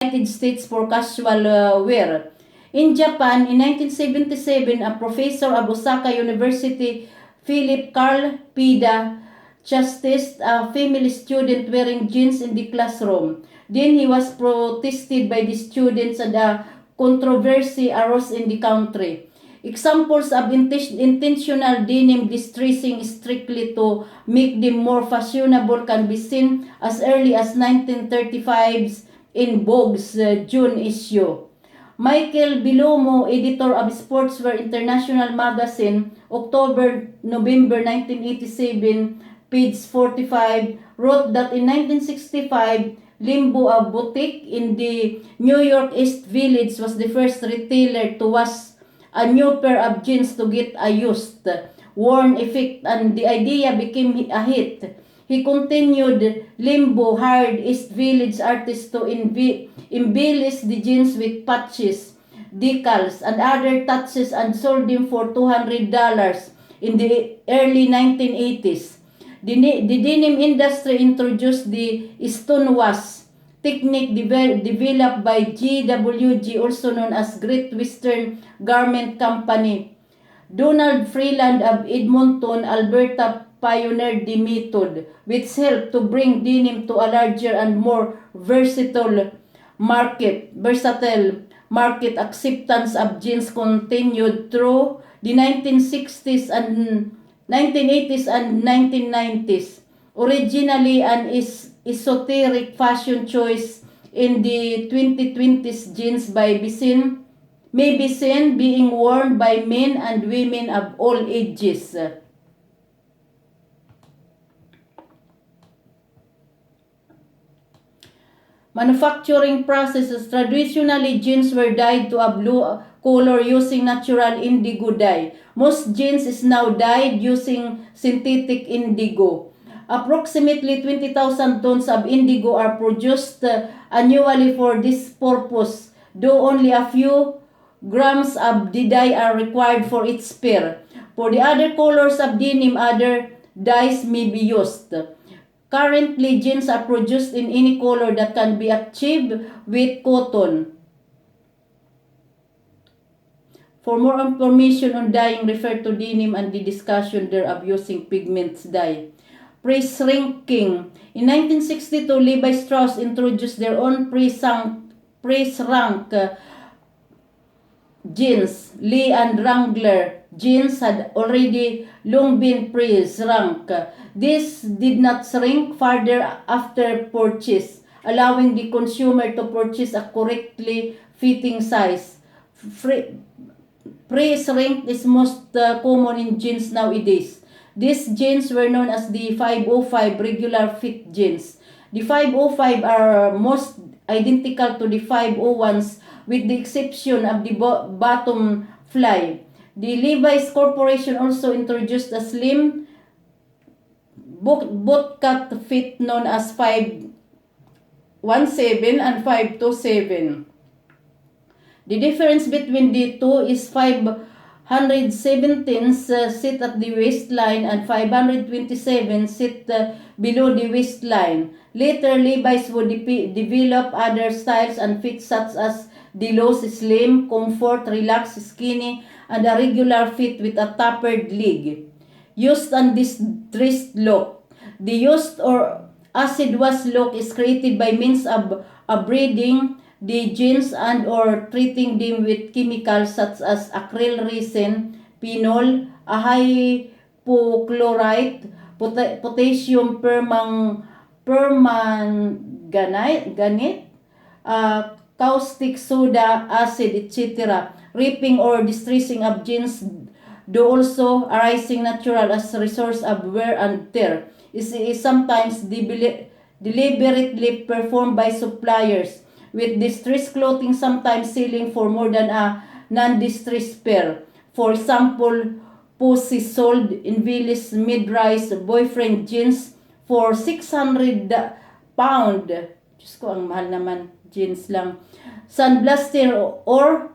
United States for casual wear. In Japan, in 1977, a professor of Osaka University, Philip Carl Pida, chastised a female student wearing jeans in the classroom. Then he was protested by the students and a controversy arose in the country. Examples of intentional denim distressing strictly to make them more fashionable can be seen as early as 1935's in Vogue's June issue. Michael Bilomo, editor of Sportswear International Magazine, October-November 1987, page 45, wrote that in 1965, Limbo, a boutique in the New York East Village, was the first retailer to wash a new pair of jeans to get a used, worn effect, and the idea became a hit. He continued, Limbo hired East Village artists to embellish the jeans with patches, decals, and other touches and sold them for $200 in the early 1980s. The denim industry introduced the stonewash technique developed by GWG, also known as Great Western Garment Company. Donald Freeland of Edmonton, Alberta pioneered the method, which helped to bring denim to a larger and more versatile market. Acceptance of jeans continued through the 1960s and 1980s and 1990s. Originally an esoteric fashion choice in the 2020s, jeans may be seen being worn by men and women of all ages. Manufacturing processes. Traditionally, jeans were dyed to a blue color using natural indigo dye. Most jeans is now dyed using synthetic indigo. Approximately 20,000 tons of indigo are produced annually for this purpose, though only a few grams of the dye are required for each pair. For the other colors of denim, other dyes may be used. Currently, jeans are produced in any color that can be achieved with cotton. For more information on dyeing, refer to denim and the discussion there of using pigments dye. Pre-shrinking. In 1962, Levi Strauss introduced their own pre-shrunk jeans. Lee and Wrangler jeans had already long been pre-shrunk. This did not shrink further after purchase, allowing the consumer to purchase a correctly fitting size. Pre-shrink is most common in jeans nowadays. These jeans were known as the 505 regular fit jeans. The 505 are most identical to the 501s with the exception of the bottom fly. The Levi's Corporation also introduced a slim bootcut fit known as 517 and 527. The difference between the two is 517s sit at the waistline and 527 sit below the waistline. Later, Levi's would develop other styles and fits such as the loose, slim, comfort, relaxed, skinny, and a regular fit with a tapered leg. Used and distressed look. The used or acid wash look is created by means of abrading the jeans and or treating them with chemicals such as acryl resin, phenol, a hypochlorite, potassium permanganate, caustic soda acid, etc. Ripping or distressing of jeans, though also arising natural as a resource of wear and tear, is sometimes deliberately performed by suppliers, with distressed clothing sometimes selling for more than a non-distressed pair. For example, Pussy sold Invilis mid-rise boyfriend jeans for £600. Diyos ko, ang mahal naman. Jeans lang. Sandblasting or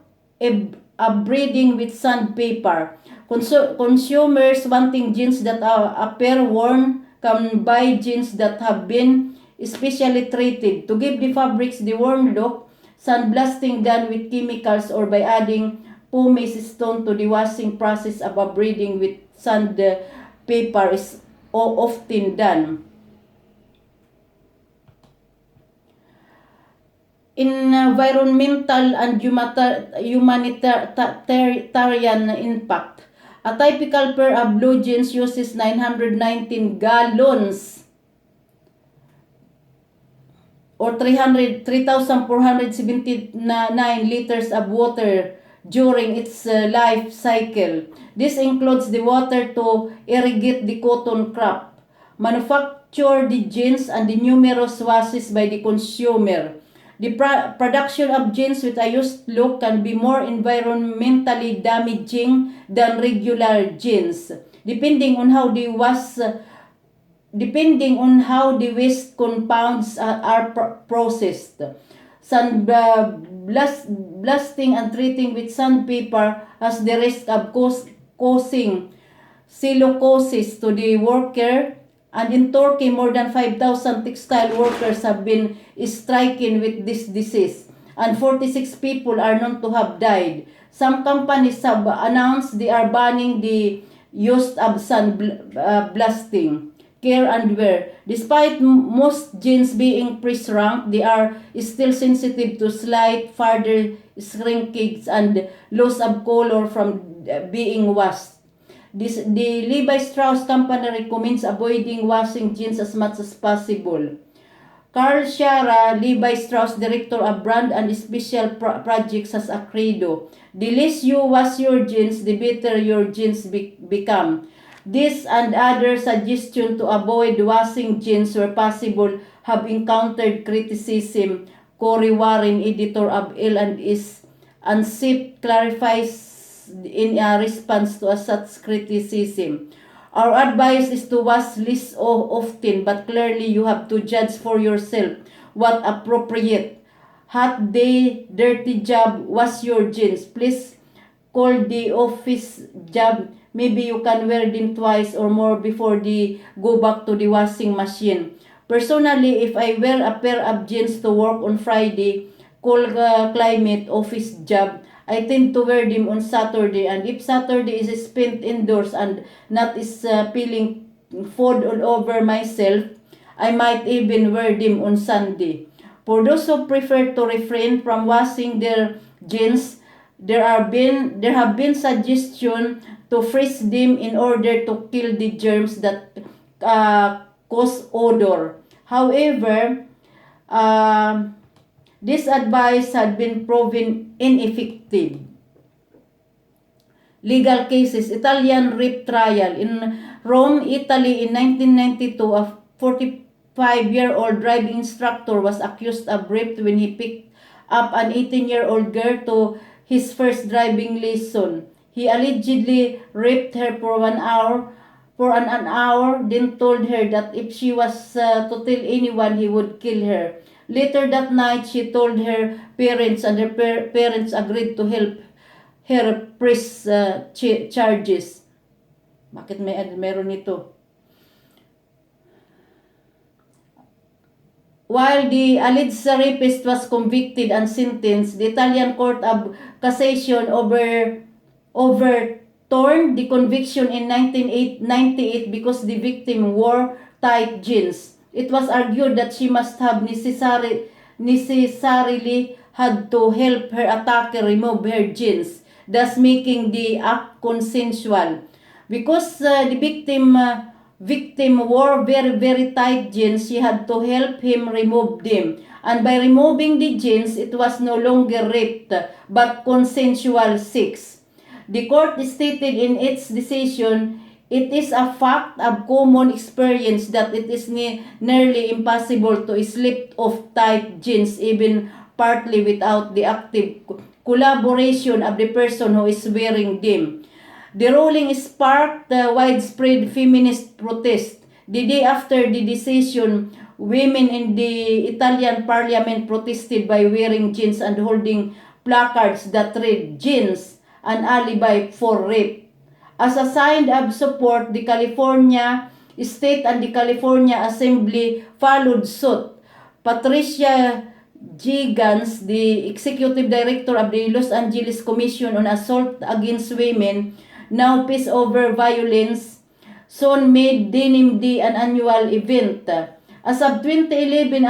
abrading with sandpaper. Consumers wanting jeans that appear worn can buy jeans that have been specially treated to give the fabrics the warm look Sandblasting done with chemicals or by adding pumice stone to the washing process above breeding with sandpaper is often done. In environmental and humanitarian impact, a typical pair of blue jeans uses 919 gallons or 3,479 liters of water during its life cycle. This includes the water to irrigate the cotton crop, manufacture the jeans, and the numerous washes by the consumer. The production of jeans with a used look can be more environmentally damaging than regular jeans, depending on how the waste compounds are processed. Blasting and treating with sandpaper has the risk of causing silicosis to the worker, and in Turkey, more than 5,000 textile workers have been stricken with this disease, and 46 people are known to have died. Some companies have announced they are banning the use of blasting care and wear. Despite most jeans being pre-shrunk, they are still sensitive to slight further shrinkage and loss of color from being washed. The Levi Strauss company recommends avoiding washing jeans as much as possible. Carl Shara, Levi Strauss director of brand and special projects, has a credo: the less you wash your jeans, the better your jeans become. This and other suggestions to avoid washing jeans where possible have encountered criticism. Corey Warren, editor of L&S Unzipped, clarifies in a response to such criticism: our advice is to wash less often, but clearly you have to judge for yourself what appropriate. Hot day, dirty job, wash your jeans. Please call the office job. Maybe you can wear them twice or more before they go back to the washing machine. Personally, if I wear a pair of jeans to work on Friday, cold climate, office job, I tend to wear them on Saturday, and if Saturday is spent indoors and not spilling food all over myself, I might even wear them on Sunday. For those who prefer to refrain from washing their jeans, there have been suggestions to freeze them in order to kill the germs that cause odor. However, this advice had been proven ineffective. Legal cases. Italian rape trial. In Rome, Italy in 1992, a 45-year-old driving instructor was accused of rape when he picked up an 18-year-old girl to his first driving lesson. He allegedly raped her for an hour, then told her that if she was to tell anyone, he would kill her. Later that night, she told her parents, and her parents agreed to help her press charges. Bakit meron ito? While the alleged rapist was convicted and sentenced, the Italian Court of Cassation overturned the conviction in 1998 because the victim wore tight jeans. It was argued that she must have necessarily had to help her attacker remove her jeans, thus making the act consensual. Because the victim wore very tight jeans, she had to help him remove them. And by removing the jeans, it was no longer rape, but consensual sex. The court stated in its decision, it is a fact of common experience that it is nearly impossible to slip off tight jeans, even partly without the active collaboration of the person who is wearing them. The ruling sparked widespread feminist protest. The day after the decision, women in the Italian parliament protested by wearing jeans and holding placards that read, "Jeans, an alibi for rape." As a sign of support, the California State and the California Assembly followed suit. Patricia G. Gans, the executive director of the Los Angeles Commission on Assault Against Women, now Peace Over Violence, soon made Denim D an annual event. As of 2011,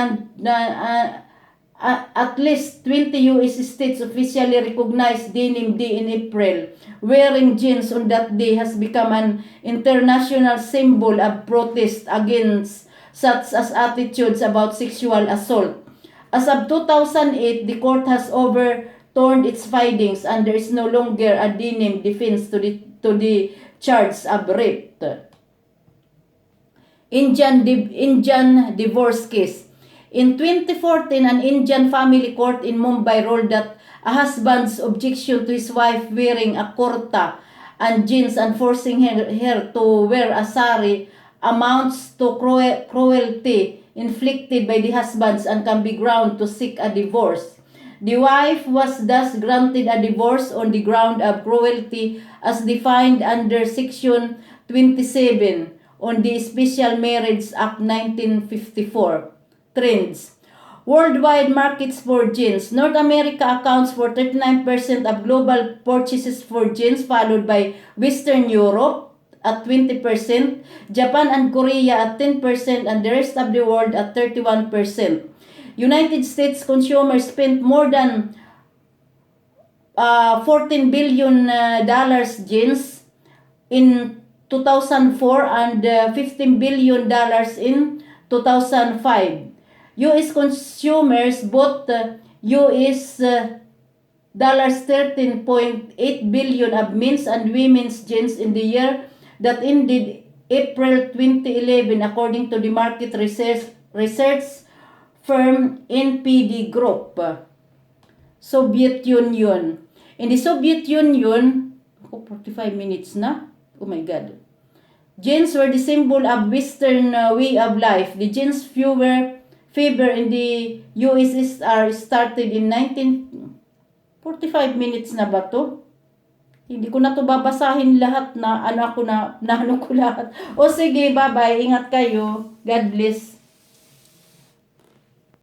at least 20 U.S. states officially recognized Denim Day in April. Wearing jeans on that day has become an international symbol of protest against such as attitudes about sexual assault. As of 2008, the court has overturned its findings and there is no longer a denim defense to the charge of rape. Indian divorce case. In 2014, an Indian family court in Mumbai ruled that a husband's objection to his wife wearing a kurta and jeans and forcing her to wear a sari amounts to cruelty inflicted by the husbands and can be ground to seek a divorce. The wife was thus granted a divorce on the ground of cruelty as defined under Section 27 on the Special Marriage Act 1954. Trends. Worldwide markets for jeans. North America accounts for 39% of global purchases for jeans, followed by Western Europe at 20%, Japan and Korea at 10%, and the rest of the world at 31%. United States consumers spent more than $14 billion jeans in 2004 and $15 billion in 2005. U.S. consumers bought U.S. $13.8 billion of men's and women's jeans in the year that ended April 2011, according to the market research firm NPD Group. Soviet Union. In the Soviet Union, 45 minutes na. Oh my God. Jeans were the symbol of Western way of life. The jeans fever in the USSR started in 45 minutes na ba to? Hindi ko na to babasahin lahat na ano ko lahat. O sige, bye-bye. Ingat kayo. God bless.